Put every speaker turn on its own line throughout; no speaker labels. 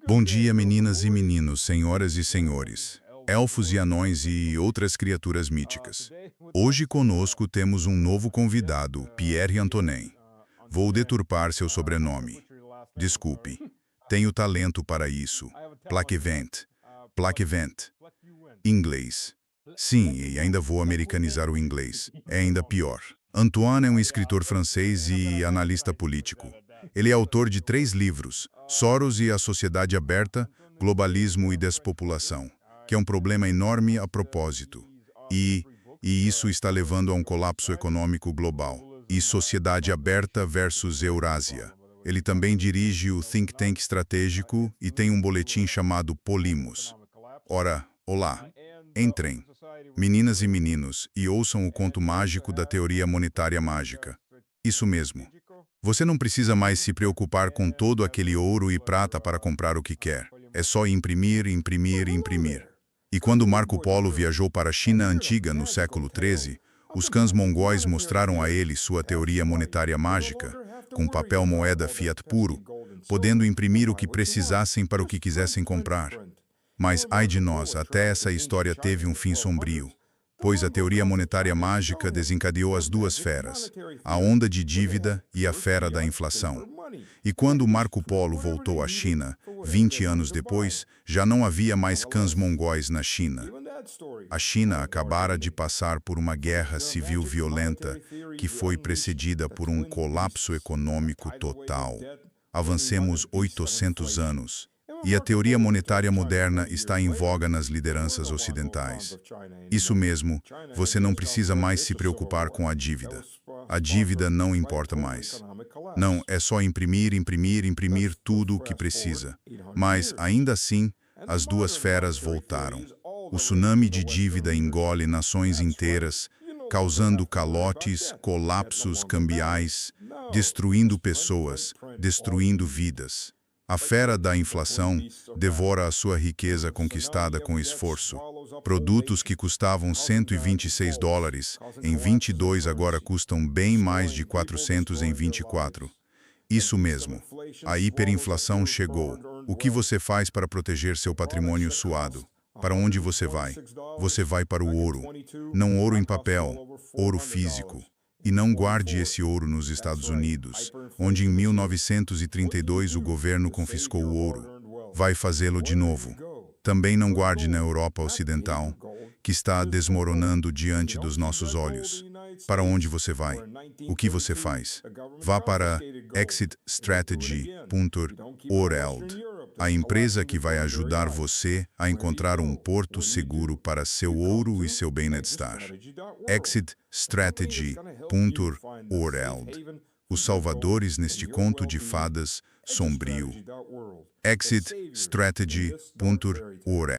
Bom dia, meninas e meninos, senhoras e senhores, elfos e anões e outras criaturas míticas. Hoje conosco temos um novo convidado, Pierre Antonin. Vou deturpar seu sobrenome. Desculpe. Tenho talento para isso. Plaquevent. Plaquevent. Inglês. Sim, e ainda vou americanizar o inglês. É ainda pior. Antoine é um escritor francês e analista político. Ele é autor de 3 livros, Soros e a Sociedade Aberta, Globalismo e Despopulação, que é um problema enorme a propósito. E isso está levando a um colapso econômico global. E Sociedade Aberta versus Eurásia. Ele também dirige o think tank estratégico e tem um boletim chamado Polimos. Ora, olá. Entrem, meninas e meninos, e ouçam o conto mágico da teoria monetária mágica. Isso mesmo. Você não precisa mais se preocupar com todo aquele ouro e prata para comprar o que quer. É só imprimir, imprimir, imprimir. E quando Marco Polo viajou para a China antiga no século XIII, os cães mongóis mostraram a ele sua teoria monetária mágica, com papel moeda fiat puro, podendo imprimir o que precisassem para o que quisessem comprar. Mas, ai de nós, até essa história teve um fim sombrio, pois a teoria monetária mágica desencadeou as duas feras, a onda de dívida e a fera da inflação. E quando Marco Polo voltou à China, 20 anos depois, já não havia mais cães mongóis na China. A China acabara de passar por uma guerra civil violenta que foi precedida por um colapso econômico total. Avancemos 800 anos. E a teoria monetária moderna está em voga nas lideranças ocidentais. Isso mesmo, você não precisa mais se preocupar com a dívida. A dívida não importa mais. Não, é só imprimir, imprimir, imprimir tudo o que precisa. Mas, ainda assim, as duas feras voltaram. O tsunami de dívida engole nações inteiras, causando calotes, colapsos cambiais, destruindo pessoas, destruindo vidas. A fera da inflação devora a sua riqueza conquistada com esforço. Produtos que custavam $126, em 22 agora custam bem mais de 400 em 24. Isso mesmo. A hiperinflação chegou. O que você faz para proteger seu patrimônio suado? Para onde você vai? Você vai para o ouro. Não ouro em papel, ouro físico. E não guarde esse ouro nos Estados Unidos, onde em 1932 o governo confiscou o ouro. Vai fazê-lo de novo. Também não guarde na Europa Ocidental, que está desmoronando diante dos nossos olhos. Para onde você vai? O que você faz? Vá para exitstrategy.org, a empresa que vai ajudar você a encontrar um porto seguro para seu ouro e seu bem-estar. exitstrategy.org. Os salvadores neste conto de fadas sombrio. exitstrategy.org.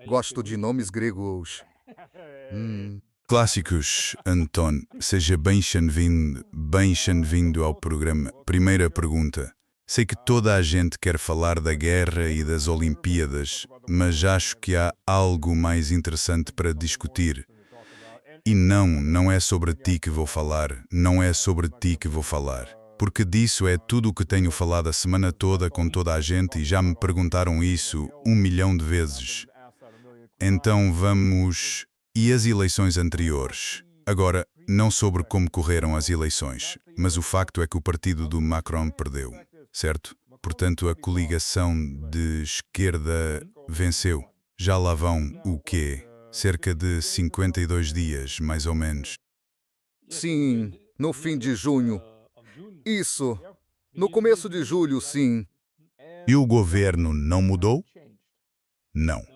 Gosto de nomes gregos.
Clássicos, Anton, seja bem-vindo ao programa. Primeira pergunta. Sei que toda a gente quer falar da guerra e das Olimpíadas, mas acho que há algo mais interessante para discutir. E não é sobre ti que vou falar, não é sobre ti que vou falar. Porque disso é tudo o que tenho falado a semana toda com toda a gente e já me perguntaram isso 1 milhão de vezes. Então vamos... E as eleições anteriores? Agora, não sobre como correram as eleições, mas o facto é que o partido do Macron perdeu, certo? Portanto, a coligação de esquerda venceu. Já lá vão, o quê? Cerca de 52 dias, mais ou menos.
Sim, no fim de junho. Isso. No começo de julho, sim.
E o governo não mudou? Não.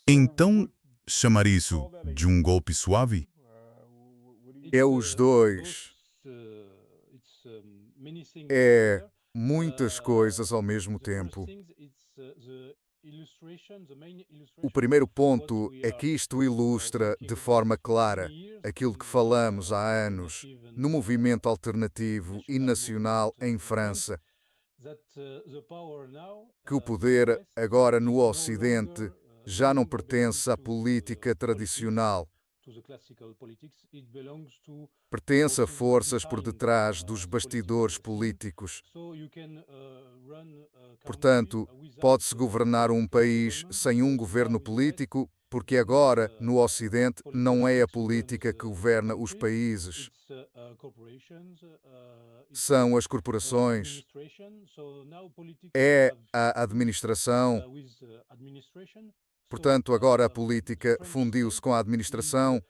Então, chamar isso de um golpe suave?
É os dois. É muitas coisas ao mesmo tempo. O primeiro ponto é que isto ilustra de forma clara aquilo que falamos há anos no movimento alternativo e nacional em França, que o poder, agora no Ocidente, já não pertence à política tradicional, Pertence a forças por detrás dos bastidores políticos. Portanto, pode-se governar um país sem um governo político, porque agora, no Ocidente, não é a política que governa os países, são as corporações, é a administração. Portanto, agora a política fundiu-se com a administração.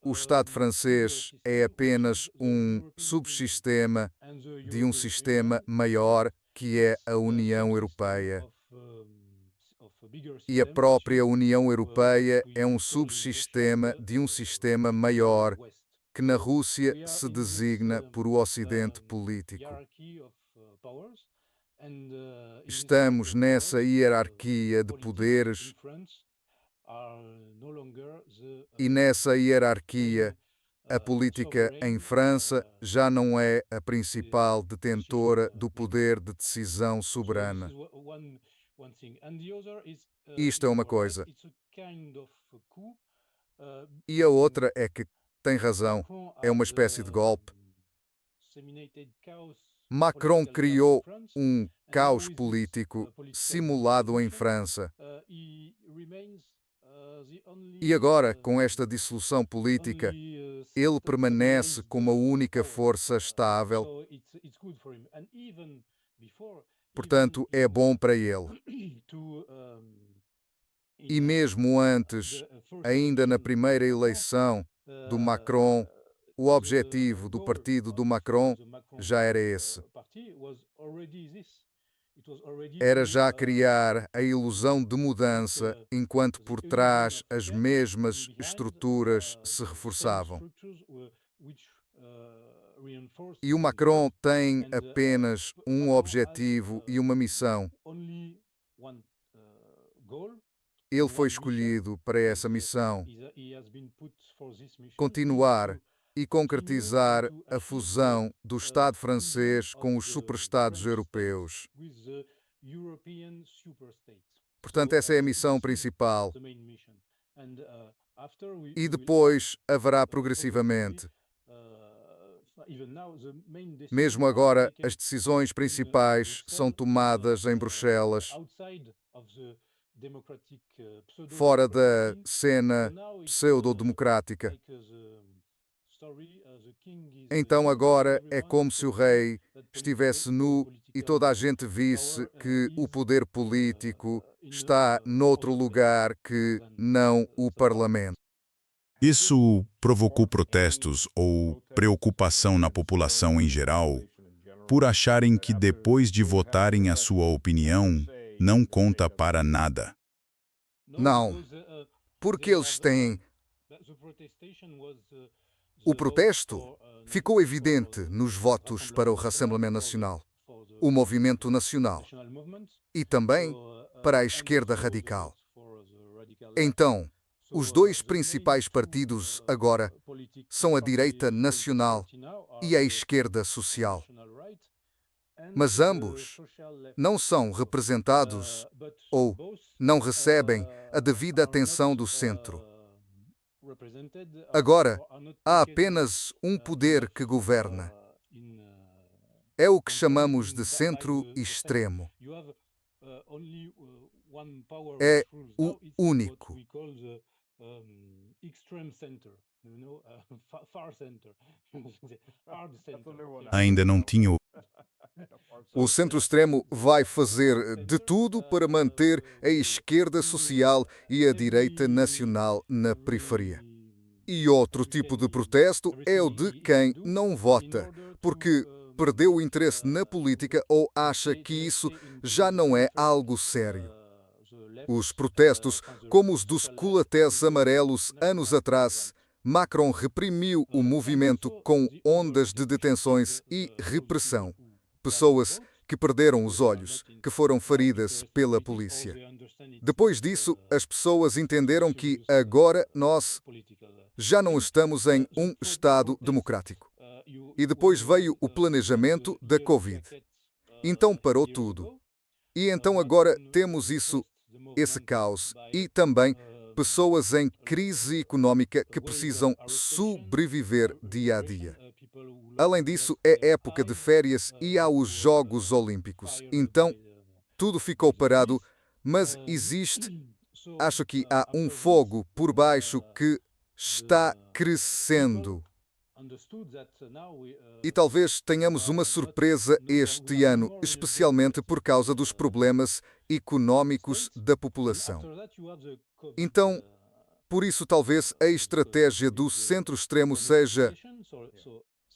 O Estado francês é apenas um subsistema de um sistema maior, que é a União Europeia. E a própria União Europeia é um subsistema de um sistema maior, que na Rússia se designa por o Ocidente político. Estamos nessa hierarquia de poderes e nessa hierarquia a política em França já não é a principal detentora do poder de decisão soberana. Isto é uma coisa. E a outra é que, tem razão, é uma espécie de golpe. Macron criou um caos político simulado em França. E agora, com esta dissolução política, ele permanece como a única força estável. Portanto, é bom para ele. E mesmo antes, ainda na primeira eleição do Macron, o objetivo do partido do Macron já era esse. Era já criar a ilusão de mudança, enquanto por trás as mesmas estruturas se reforçavam. E o Macron tem apenas um objetivo e uma missão. Ele foi escolhido para essa missão: continuar e concretizar a fusão do Estado francês com os superestados europeus. Portanto, essa é a missão principal. E depois haverá progressivamente. Mesmo agora, as decisões principais são tomadas em Bruxelas, fora da cena pseudo-democrática. Então agora é como se o rei estivesse nu e toda a gente visse que o poder político está noutro lugar que não o Parlamento.
Isso provocou protestos ou preocupação na população em geral, por acharem que depois de votarem a sua opinião, não conta para nada.
Não, porque eles têm. O protesto ficou evidente nos votos para o Rassemblement National, o Movimento Nacional, e também para a esquerda radical. Então, os dois principais partidos agora são a direita nacional e a esquerda social. Mas ambos não são representados ou não recebem a devida atenção do centro. Agora, há apenas um poder que governa. É o que chamamos de centro extremo. É o único.
Ainda não tinha.
O centro-extremo vai fazer de tudo para manter a esquerda social e a direita nacional na periferia. E outro tipo de protesto é o de quem não vota, porque perdeu o interesse na política ou acha que isso já não é algo sério. Os protestos, como os dos colatés amarelos anos atrás, Macron reprimiu o movimento com ondas de detenções e repressão. Pessoas que perderam os olhos, que foram feridas pela polícia. Depois disso, as pessoas entenderam que agora nós já não estamos em um Estado democrático. E depois veio o planejamento da Covid. Então parou tudo. E então agora temos esse caos e também pessoas em crise econômica que precisam sobreviver dia a dia. Além disso, é época de férias e há os Jogos Olímpicos. Então, tudo ficou parado, mas acho que há um fogo por baixo que está crescendo. E talvez tenhamos uma surpresa este ano, especialmente por causa dos problemas econômicos da população. Então, por isso, talvez a estratégia do centro-extremo seja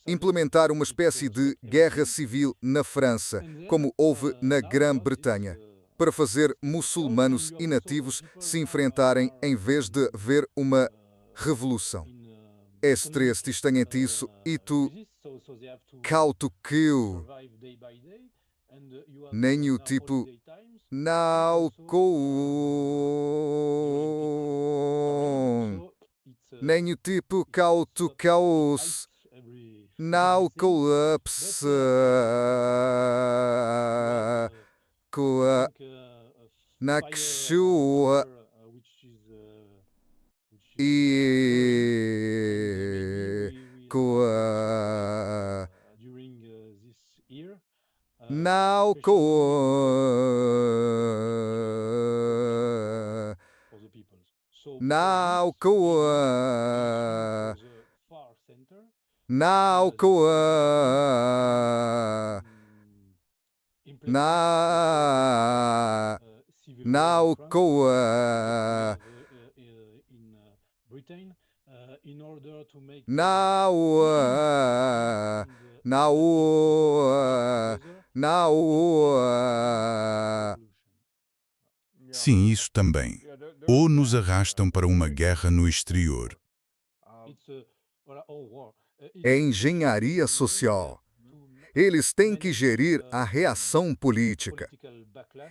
implementar uma espécie de guerra civil na França, como houve na Grã-Bretanha, para fazer muçulmanos e nativos se enfrentarem em vez de haver uma revolução. É stress distanhamente isso e tu cauto que eu nem o tipo não com nem o tipo cauto caos não colapse com a Nakshua e com a não com não com não com na não com não não
Sim, isso também. Ou nos arrastam para uma guerra no exterior.
é engenharia social. Eles têm que gerir a reação política.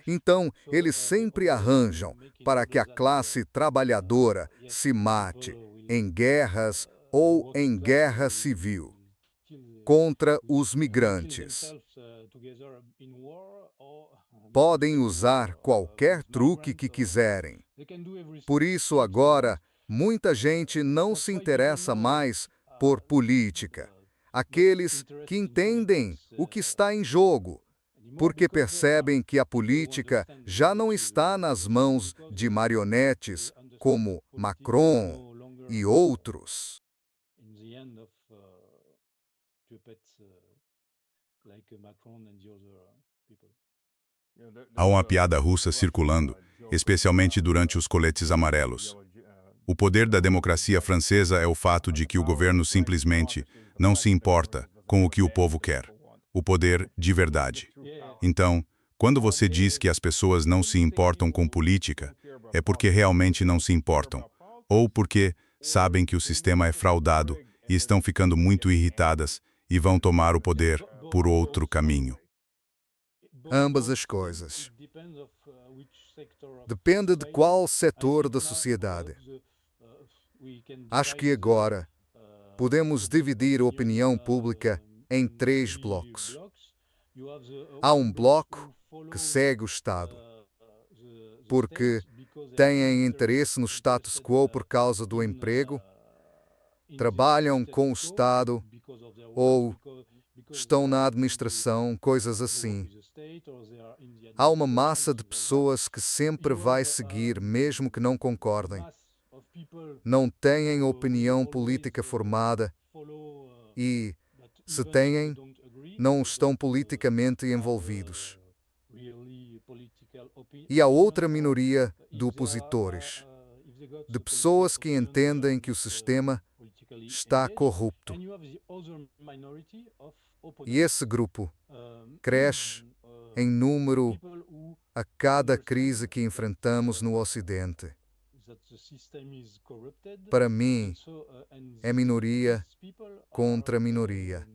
Então, eles sempre arranjam para que a classe trabalhadora se mate em guerras ou em guerra civil contra os migrantes. Podem usar qualquer truque que quiserem. Por isso, agora, muita gente não se interessa mais por política. Aqueles que entendem o que está em jogo, porque percebem que a política já não está nas mãos de marionetes como Macron e outros.
Há uma piada russa circulando, especialmente durante os coletes amarelos. O poder da democracia francesa é o fato de que o governo simplesmente não se importa com o que o povo quer. O poder de verdade. Então, quando você diz que as pessoas não se importam com política, é porque realmente não se importam, ou porque sabem que o sistema é fraudado e estão ficando muito irritadas e vão tomar o poder por outro caminho.
Ambas as coisas. Depende de qual setor da sociedade. Acho que agora podemos dividir a opinião pública em 3 blocos. Há um bloco que segue o Estado, porque têm interesse no status quo por causa do emprego, trabalham com o Estado ou estão na administração, coisas assim. Há uma massa de pessoas que sempre vai seguir, mesmo que não concordem. Não têm opinião política formada e, se têm, não estão politicamente envolvidos. E há outra minoria de opositores, de pessoas que entendem que o sistema está corrupto. E esse grupo cresce em número a cada crise que enfrentamos no Ocidente. Para mim, é minoria contra minoria.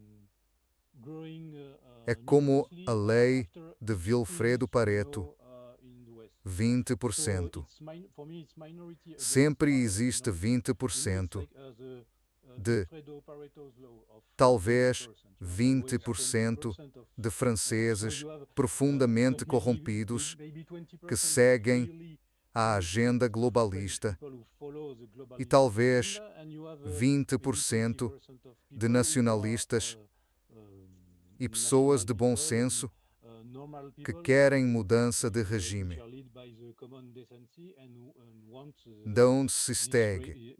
É como a lei de Vilfredo Pareto, 20%. Sempre existe 20% de, talvez, 20% de franceses profundamente corrompidos que seguem a agenda globalista e talvez 20% de nacionalistas e pessoas de bom senso que querem mudança de regime. Don't se stegue.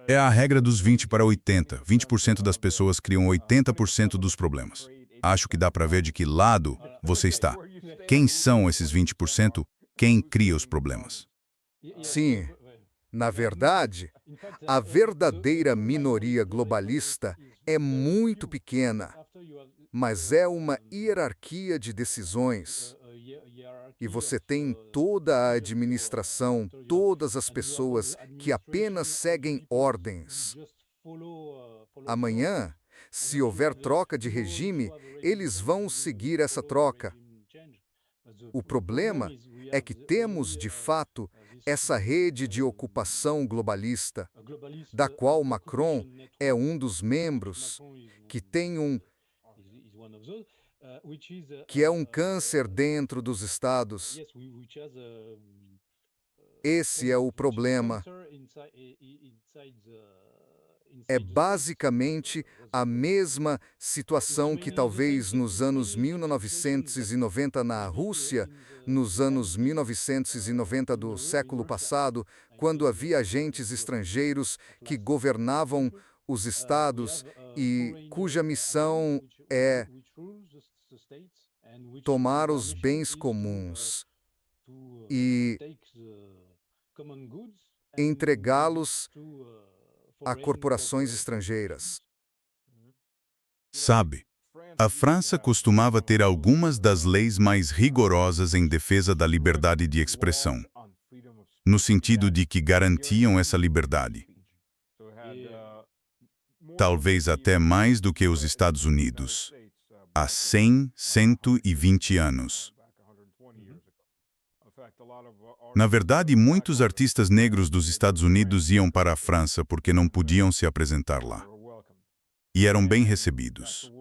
É a regra dos 20 para 80. 20% das pessoas criam 80% dos problemas. Acho que dá para ver de que lado você está. Quem são esses 20%? Quem cria os problemas?
Sim, na verdade, a verdadeira minoria globalista é muito pequena, mas é uma hierarquia de decisões. E você tem toda a administração, todas as pessoas que apenas seguem ordens. Amanhã, se houver troca de regime, eles vão seguir essa troca. O problema é que temos, de fato, essa rede de ocupação globalista, da qual Macron é um dos membros, que é um câncer dentro dos estados. Esse é o problema. É basicamente a mesma situação que talvez nos anos 1990 na Rússia, nos anos 1990 do século passado, quando havia agentes estrangeiros que governavam os estados e cuja missão é tomar os bens comuns e entregá-los a corporações estrangeiras.
Sabe, a França costumava ter algumas das leis mais rigorosas em defesa da liberdade de expressão, no sentido de que garantiam essa liberdade. Talvez até mais do que os Estados Unidos, há 100, 120 anos. Na verdade, muitos artistas negros dos Estados Unidos iam para a França porque não podiam se apresentar lá. E eram bem recebidos.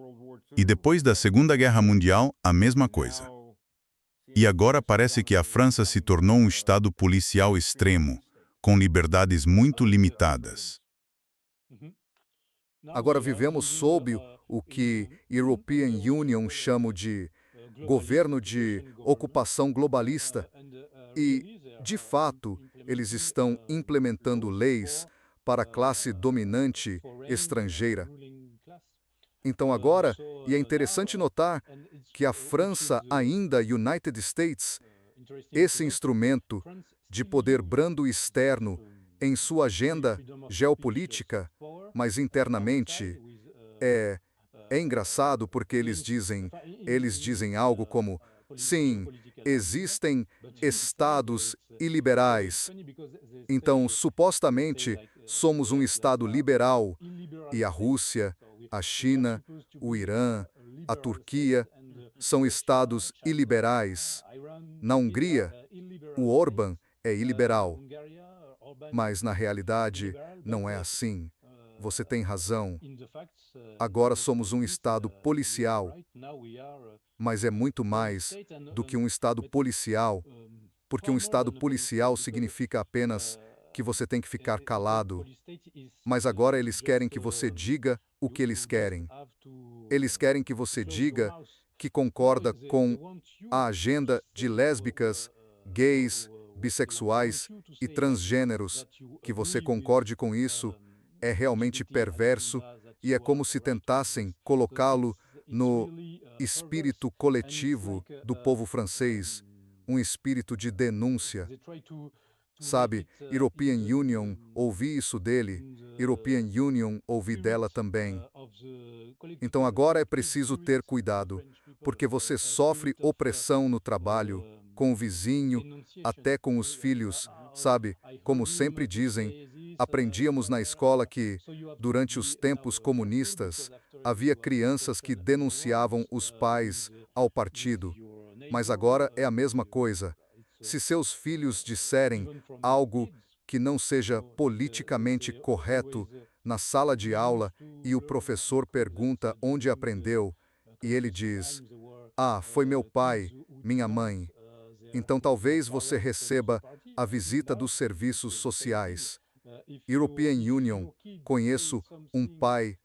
E depois da Segunda Guerra Mundial, a mesma coisa. E agora parece que a França se tornou um estado policial extremo, com liberdades muito limitadas.
Agora vivemos sob o que European Union chama de governo de ocupação globalista e, de fato, eles estão implementando leis para a classe dominante estrangeira. Então agora, e é interessante notar que a França ainda, United States, esse instrumento de poder brando externo em sua agenda geopolítica, mas internamente é engraçado porque eles dizem algo como: sim, existem estados iliberais. Então, supostamente, somos um estado liberal e a Rússia, a China, o Irã, a Turquia são estados iliberais. Na Hungria, o Orbán é iliberal. Mas, na realidade, não é assim. Você tem razão. Agora somos um estado policial, mas é muito mais do que um estado policial, porque um estado policial significa apenas que você tem que ficar calado. Mas agora eles querem que você diga o que eles querem. Eles querem que você diga que concorda com a agenda de lésbicas, gays, bissexuais e transgêneros. Que você concorde com isso é realmente perverso e é como se tentassem colocá-lo no espírito coletivo do povo francês, um espírito de denúncia. Sabe, European Union, ouvi isso dele, European Union, ouvi dela também. Então agora é preciso ter cuidado, porque você sofre opressão no trabalho, com o vizinho, até com os filhos, sabe? Como sempre dizem, aprendíamos na escola que, durante os tempos comunistas, havia crianças que denunciavam os pais ao partido, mas agora é a mesma coisa. Se seus filhos disserem algo que não seja politicamente correto na sala de aula e o professor pergunta onde aprendeu, e ele diz: "Ah, foi meu pai, minha mãe", Então talvez você receba a visita dos serviços sociais. European Union, conheço um pai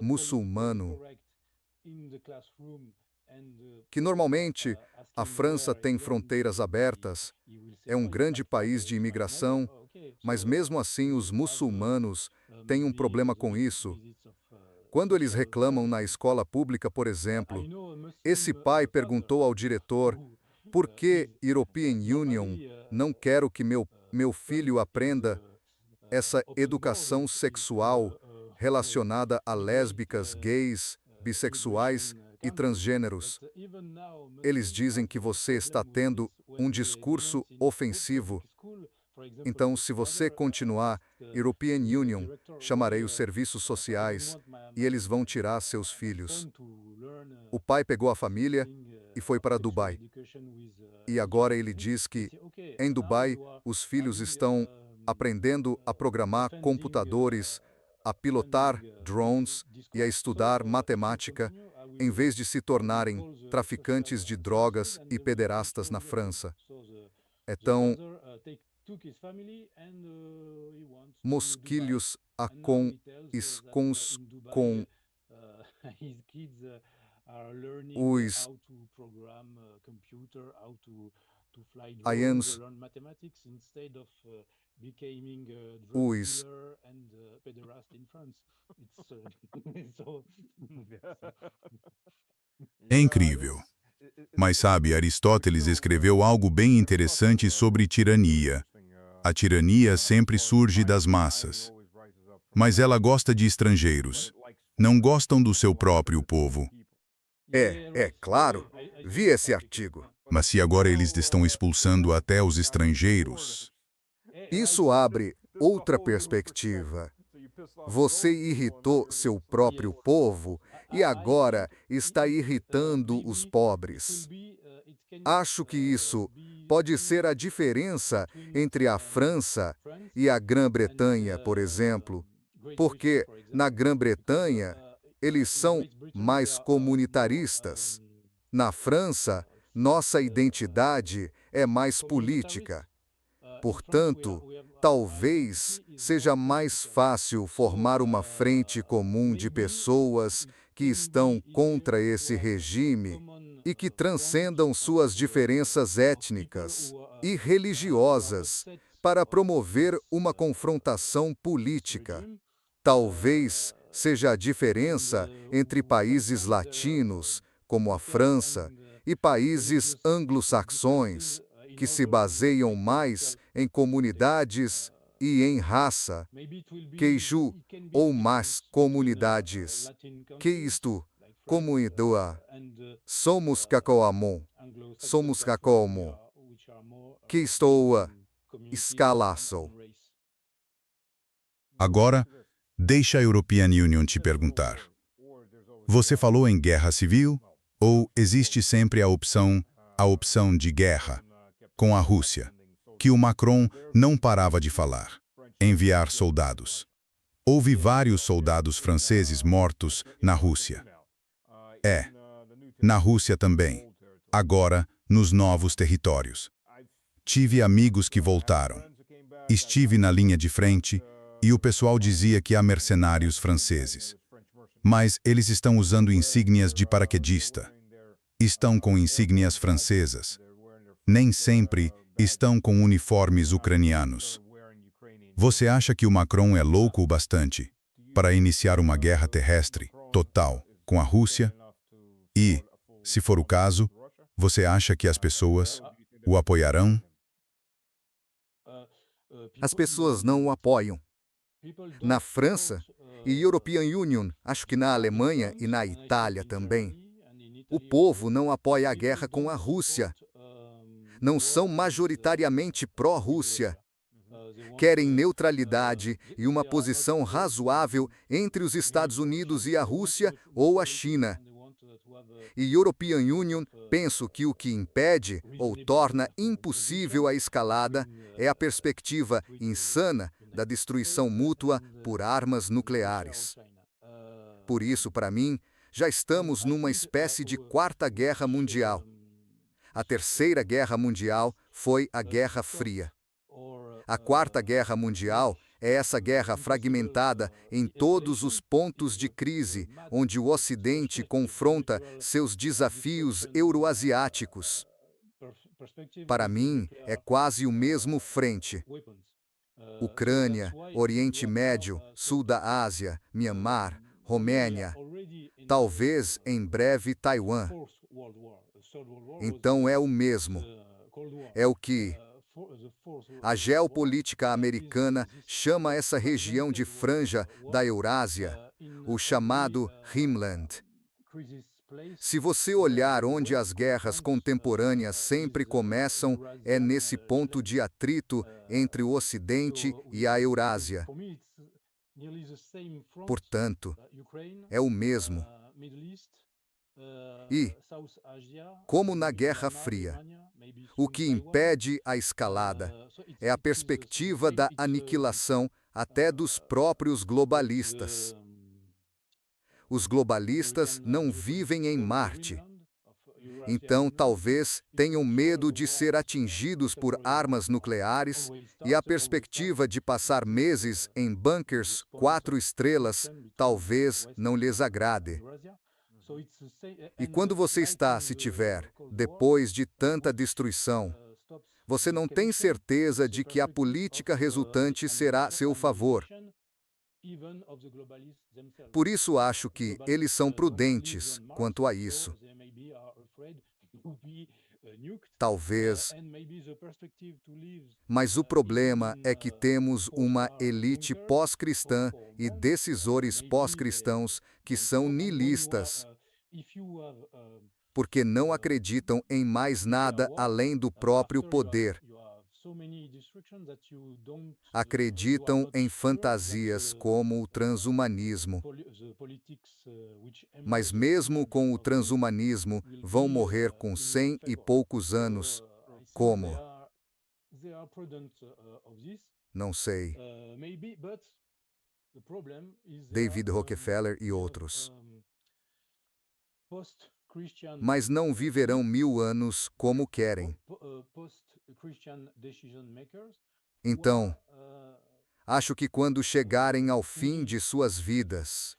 muçulmano que normalmente a França tem fronteiras abertas, é um grande país de imigração, mas mesmo assim os muçulmanos têm um problema com isso. Quando eles reclamam na escola pública, por exemplo, esse pai perguntou ao diretor: por que European Union não quer que meu filho aprenda essa educação sexual relacionada a lésbicas, gays, bissexuais e transgêneros? Eles dizem que você está tendo um discurso ofensivo. Então, se você continuar, European Union, chamarei os serviços sociais e eles vão tirar seus filhos. O pai pegou a família e foi para Dubai. E agora ele diz que, em Dubai, os filhos estão aprendendo a programar computadores, a pilotar drones e a estudar matemática, em vez de se tornarem traficantes de drogas e pederastas na França. Então, mosquilhos a com escons com os aians, os
É incrível. Mas sabe, Aristóteles escreveu algo bem interessante sobre tirania. A tirania sempre surge das massas. Mas ela gosta de estrangeiros. Não gostam do seu próprio povo.
É claro, vi esse artigo.
Mas se agora eles estão expulsando até os estrangeiros,
Isso abre outra perspectiva. Você irritou seu próprio povo e agora está irritando os pobres. Acho que isso pode ser a diferença entre a França e a Grã-Bretanha, por exemplo, porque na Grã-Bretanha eles são mais comunitaristas. Na França, nossa identidade é mais política. Portanto, talvez seja mais fácil formar uma frente comum de pessoas que estão contra esse regime e que transcendam suas diferenças étnicas e religiosas para promover uma confrontação política. Talvez seja a diferença entre países latinos, como a França, e países anglo-saxões, que se baseiam mais em comunidades e em raça, queijo ou mais comunidades. Que isto, como idoa, somos cacoamon, somos cacoamon, que estou escalaço.
agora, deixa a European Union te perguntar. Você falou em guerra civil? Ou existe sempre a opção de guerra com a Rússia, que o Macron não parava de falar? Enviar soldados. Houve vários soldados franceses mortos na Rússia. Na Rússia também. Agora, nos novos territórios. Tive amigos que voltaram. Estive na linha de frente e o pessoal dizia que há mercenários franceses. Mas eles estão usando insígnias de paraquedista. Estão com insígnias francesas. Nem sempre estão com uniformes ucranianos. Você acha que o Macron é louco o bastante para iniciar uma guerra terrestre total com a Rússia? E, se for o caso, você acha que as pessoas o apoiarão?
As pessoas não o apoiam. Na França e European Union, acho que na Alemanha e na Itália também, o povo não apoia a guerra com a Rússia. Não são majoritariamente pró-Rússia. Querem neutralidade e uma posição razoável entre os Estados Unidos e a Rússia ou a China. E European Union, penso que o que impede ou torna impossível a escalada é a perspectiva insana da destruição mútua por armas nucleares. Por isso, para mim, já estamos numa espécie de quarta guerra mundial. A Terceira Guerra Mundial foi a Guerra Fria. A Quarta Guerra Mundial é essa guerra fragmentada em todos os pontos de crise, onde o Ocidente confronta seus desafios euroasiáticos. Para mim, é quase o mesmo frente. Ucrânia, Oriente Médio, Sul da Ásia, Myanmar, Romênia, talvez em breve Taiwan. Então é o mesmo. É o que a geopolítica americana chama essa região de franja da Eurásia, o chamado Rimland. Se você olhar onde as guerras contemporâneas sempre começam, é nesse ponto de atrito entre o Ocidente e a Eurásia. Portanto, é o mesmo. E, como na Guerra Fria, o que impede a escalada é a perspectiva da aniquilação até dos próprios globalistas. Os globalistas não vivem em Marte. Então, talvez tenham medo de ser atingidos por armas nucleares e a perspectiva de passar meses em bunkers 4 estrelas talvez não lhes agrade. E quando você está, se tiver, depois de tanta destruição, você não tem certeza de que a política resultante será a seu favor. Por isso acho que eles são prudentes quanto a isso. Talvez. Mas o problema é que temos uma elite pós-cristã e decisores pós-cristãos que são niilistas, porque não acreditam em mais nada além do próprio poder. Acreditam em fantasias como o transhumanismo. Mas mesmo com o transhumanismo, vão morrer com 100 e poucos anos. Como? Não sei. David Rockefeller e outros. Mas não viverão 1000 anos como querem. Então, acho que quando chegarem ao fim de suas vidas,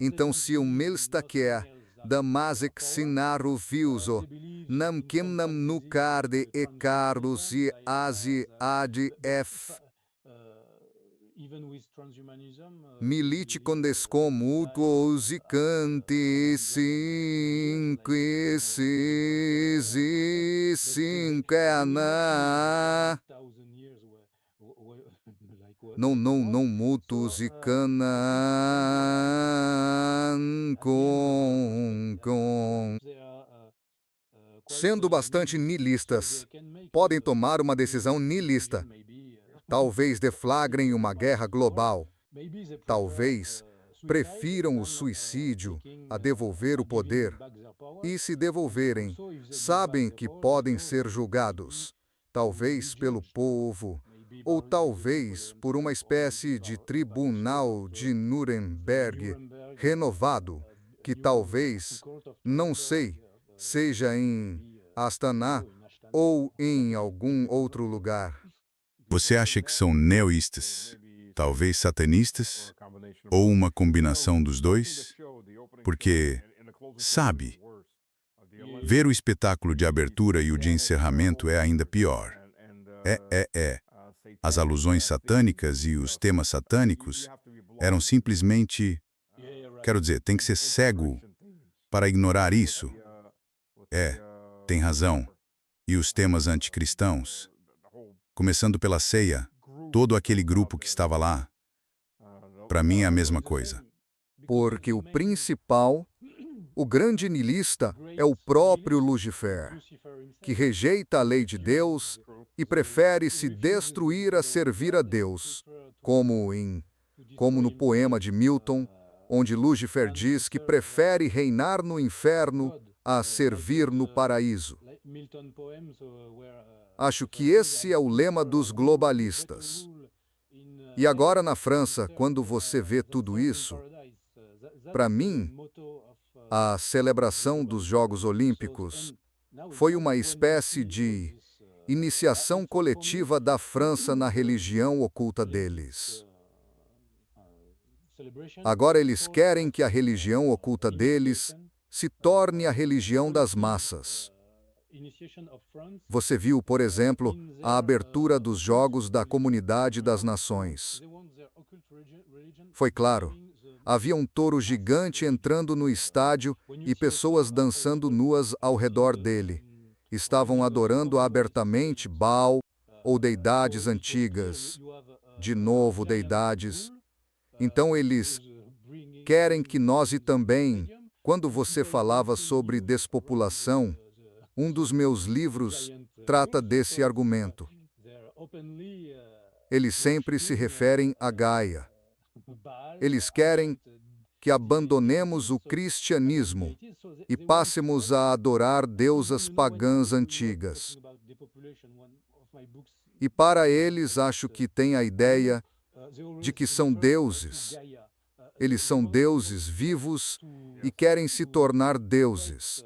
então se o melstaquer damasek sinaru viuso, nam kimnam nu carde e carlos e asi ad f milite condescomutuos e cante cinque e cinquena não mutus e canan com. Sendo bastante niilistas, podem tomar uma decisão niilista. Talvez deflagrem uma guerra global. Talvez prefiram o suicídio a devolver o poder. E se devolverem, sabem que podem ser julgados, talvez pelo povo, ou talvez por uma espécie de tribunal de Nuremberg renovado, que talvez, não sei, seja em Astana ou em algum outro lugar.
Você acha que são neoístas, talvez satanistas, ou uma combinação dos dois? Porque, sabe, ver o espetáculo de abertura e o de encerramento é ainda pior. As alusões satânicas e os temas satânicos eram simplesmente... Quero dizer, tem que ser cego para ignorar isso. Tem razão. E os temas anticristãos? Começando pela ceia, todo aquele grupo que estava lá, para mim é a mesma coisa.
Porque o principal, o grande niilista, é o próprio Lúcifer, que rejeita a lei de Deus e prefere se destruir a servir a Deus, como no poema de Milton, onde Lúcifer diz que prefere reinar no inferno a servir no paraíso. Acho que esse é o lema dos globalistas. E agora na França, quando você vê tudo isso, para mim, A celebração dos Jogos Olímpicos foi uma espécie de iniciação coletiva da França na religião oculta deles. Agora eles querem que a religião oculta deles se torne a religião das massas. Você viu, por exemplo, a abertura dos Jogos da Comunidade das Nações. Foi claro. Havia um touro gigante entrando no estádio e pessoas dançando nuas ao redor dele. Estavam adorando abertamente Baal ou deidades antigas. De novo, deidades. Então eles querem que nós e também, quando você falava sobre despopulação, um dos meus livros trata desse argumento. Eles sempre se referem a Gaia. Eles querem que abandonemos o cristianismo e passemos a adorar deusas pagãs antigas. E para eles, acho que tem a ideia de que são deuses. Eles são deuses vivos e querem se tornar deuses.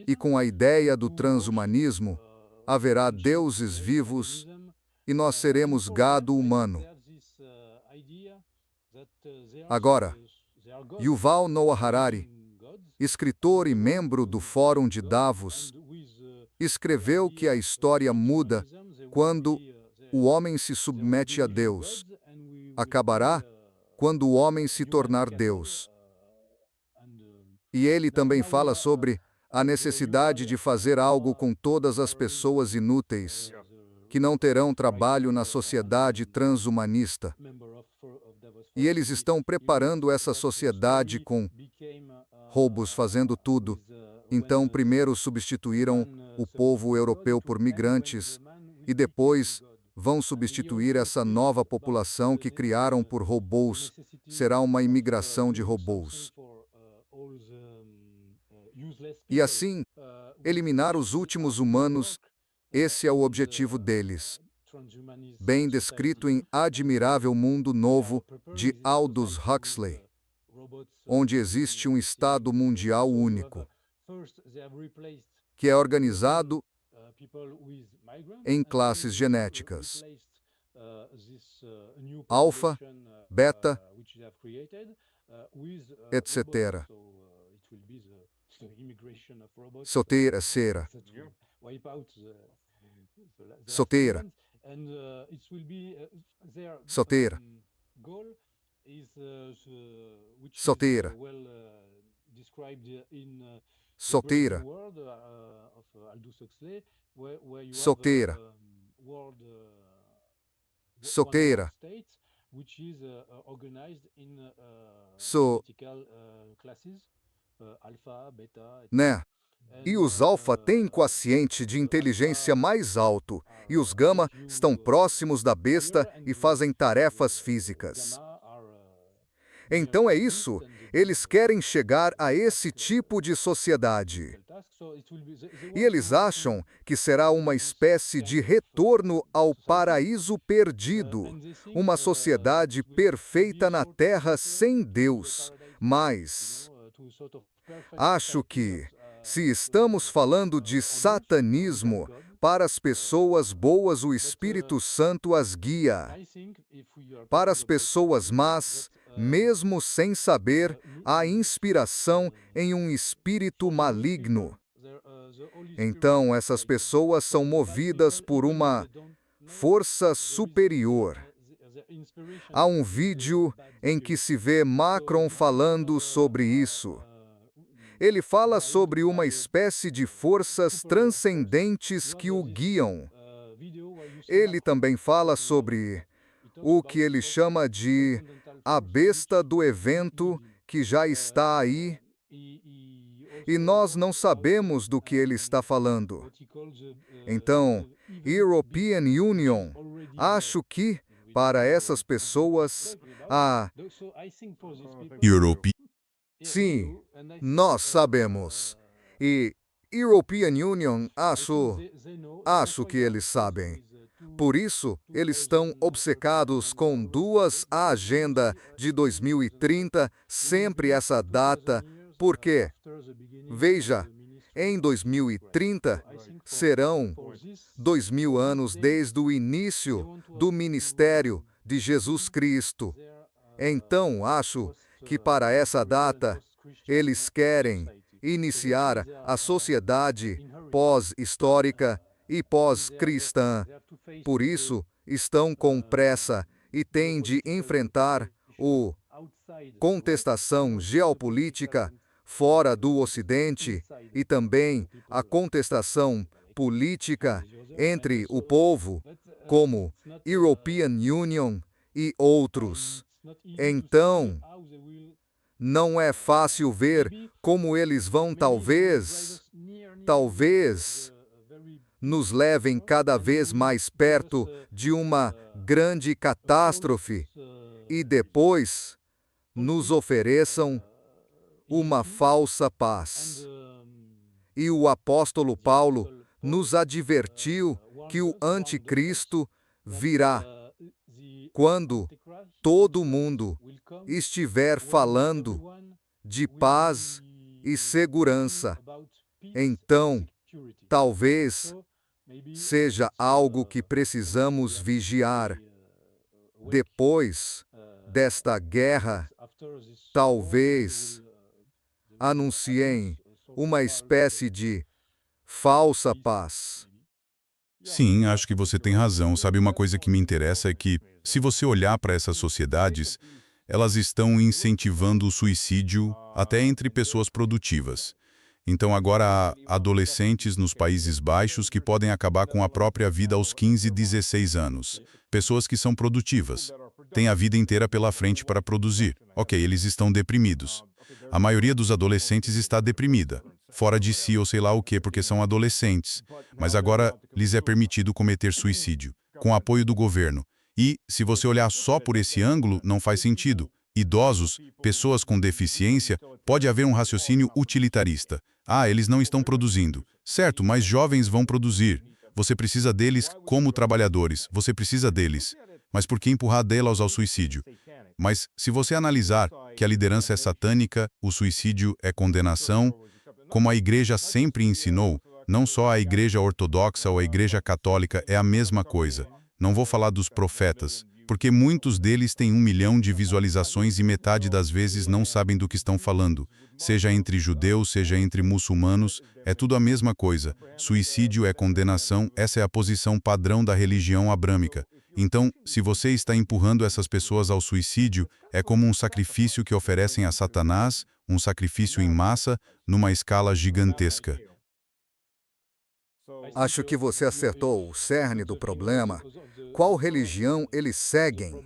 E com a ideia do transhumanismo, haverá deuses vivos e nós seremos gado humano. Agora, Yuval Noah Harari, escritor e membro do Fórum de Davos, escreveu que a história muda quando o homem se submete a Deus. Acabará quando o homem se tornar Deus. E ele também fala sobre a necessidade de fazer algo com todas as pessoas inúteis, que não terão trabalho na sociedade transhumanista. E eles estão preparando essa sociedade com robôs fazendo tudo. Então, primeiro substituíram o povo europeu por migrantes e depois vão substituir essa nova população que criaram por robôs. Será uma imigração de robôs. E assim, eliminar os últimos humanos, esse é o objetivo deles. Bem descrito em Admirável Mundo Novo, de Aldous Huxley, onde existe um Estado mundial único, que é organizado em classes genéticas. Alfa, beta, etc. Solteira, cera. Solteira. Solteira. Solteira. Solteira. Solteira. Solteira. Né? E os alfa têm quociente de inteligência mais alto, e os gama estão próximos da besta e fazem tarefas físicas. Então é isso, eles querem chegar a esse tipo de sociedade. E eles acham que será uma espécie de retorno ao paraíso perdido, uma sociedade perfeita na Terra sem Deus. Mas acho que, se estamos falando de satanismo, para as pessoas boas o Espírito Santo as guia. Para as pessoas más, mesmo sem saber, há inspiração em um espírito maligno. Então, essas pessoas são movidas por uma força superior. Há um vídeo em que se vê Macron falando sobre isso. Ele fala sobre uma espécie de forças transcendentes que o guiam. Ele também fala sobre o que ele chama de a besta do evento que já está aí, e nós não sabemos do que ele está falando. Então, European Union, acho que, para essas pessoas, sim, nós sabemos. E European Union, acho que eles sabem. Por isso, eles estão obcecados com a agenda de 2030, sempre essa data, Por quê? Veja, em 2030 serão 2000 anos desde o início do ministério de Jesus Cristo. Então, acho que para essa data, eles querem iniciar a sociedade pós-histórica e pós-cristã. Por isso, estão com pressa e têm de enfrentar a contestação geopolítica fora do Ocidente e também a contestação política entre o povo, como European Union e outros. Então, não é fácil ver como eles vão talvez nos levem cada vez mais perto de uma grande catástrofe e depois nos ofereçam uma falsa paz. E o apóstolo Paulo nos advertiu que o anticristo virá quando todo mundo estiver falando de paz e segurança. Então, talvez seja algo que precisamos vigiar. Depois desta guerra, talvez anunciem uma espécie de falsa paz.
Sim, acho que você tem razão. Sabe, uma coisa que me interessa é que, se você olhar para essas sociedades, elas estão incentivando o suicídio até entre pessoas produtivas. Então agora há adolescentes nos Países Baixos que podem acabar com a própria vida aos 15, 16 anos. Pessoas que são produtivas. Têm a vida inteira pela frente para produzir. Ok, eles estão deprimidos. A maioria dos adolescentes está deprimida, fora de si ou sei lá o quê, porque são adolescentes. Mas agora lhes é permitido cometer suicídio, com apoio do governo. E, se você olhar só por esse ângulo, não faz sentido. Idosos, pessoas com deficiência, pode haver um raciocínio utilitarista. Ah, eles não estão produzindo. Certo, mas jovens vão produzir. Você precisa deles como trabalhadores, você precisa deles. Mas por que empurrar delas ao suicídio? Mas, se você analisar que a liderança é satânica, o suicídio é condenação, como a Igreja sempre ensinou, não só a Igreja Ortodoxa ou a Igreja Católica é a mesma coisa. Não vou falar dos profetas, porque muitos deles têm 1 milhão de visualizações e metade das vezes não sabem do que estão falando. Seja entre judeus, seja entre muçulmanos, é tudo a mesma coisa. Suicídio é condenação, essa é a posição padrão da religião abrâmica. Então, se você está empurrando essas pessoas ao suicídio, é como um sacrifício que oferecem a Satanás, um sacrifício em massa, numa escala gigantesca.
Acho que você acertou o cerne do problema. Qual religião eles seguem?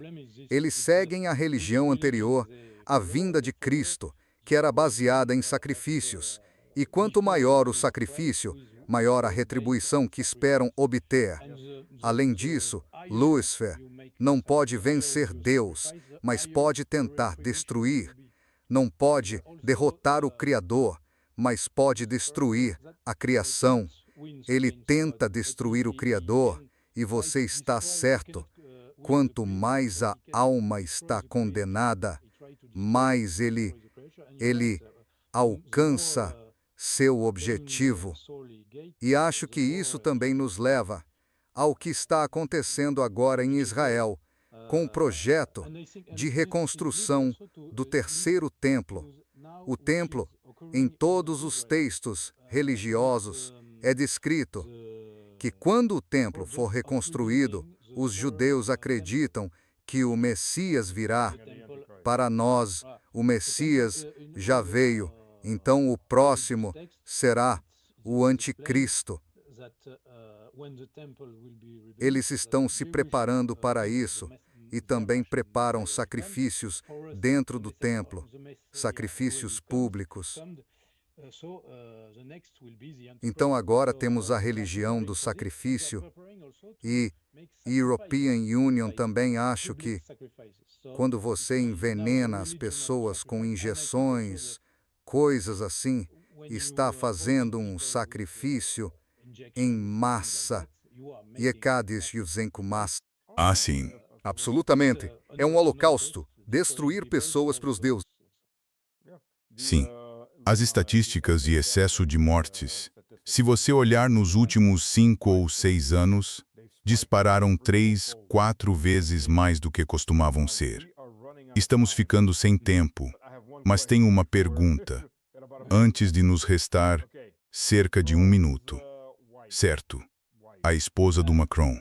Eles seguem a religião anterior, a vinda de Cristo, que era baseada em sacrifícios. E quanto maior o sacrifício, maior a retribuição que esperam obter. Além disso, Lúcifer não pode vencer Deus, mas pode tentar destruir. Não pode derrotar o Criador, mas pode destruir a criação. Ele tenta destruir o Criador, e você está certo. Quanto mais a alma está condenada, mais ele alcança seu objetivo. E acho que isso também nos leva ao que está acontecendo agora em Israel, com o projeto de reconstrução do terceiro templo. O templo, em todos os textos religiosos, é descrito que quando o templo for reconstruído, os judeus acreditam que o Messias virá. Para nós, o Messias já veio, então o próximo será o Anticristo. Eles estão se preparando para isso e também preparam sacrifícios dentro do templo, sacrifícios públicos. Então agora temos a religião do sacrifício e European Union também acho que quando você envenena as pessoas com injeções, coisas assim, está fazendo um sacrifício em massa. Yekades Yuzenku massa.
Ah, sim.
Absolutamente. É um holocausto. Destruir pessoas para os deuses.
Sim. As estatísticas e excesso de mortes, se você olhar nos últimos 5 ou 6 anos, dispararam 3, 4 vezes mais do que costumavam ser. Estamos ficando sem tempo, mas tenho uma pergunta. Antes de nos restar cerca de 1 minuto. Certo, a esposa do Macron.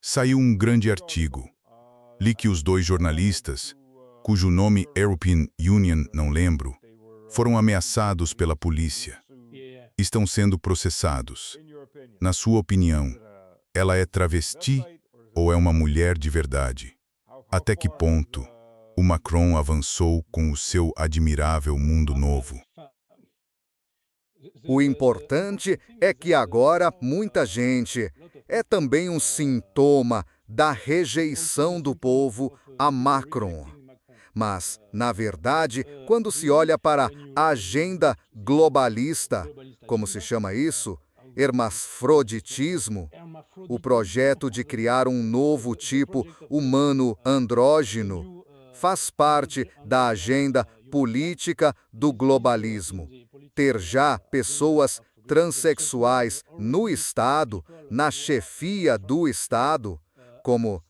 Saiu um grande artigo. Li que os 2 jornalistas, cujo nome European Union não lembro, foram ameaçados pela polícia. Estão sendo processados. Na sua opinião, ela é travesti ou é uma mulher de verdade? Até que ponto o Macron avançou com o seu admirável mundo novo?
O importante é que agora muita gente é também um sintoma da rejeição do povo a Macron. Mas, na verdade, quando se olha para a agenda globalista, como se chama isso, hermafroditismo, o projeto de criar um novo tipo humano andrógeno, faz parte da agenda política do globalismo. Ter já pessoas transexuais no Estado, na chefia do Estado, como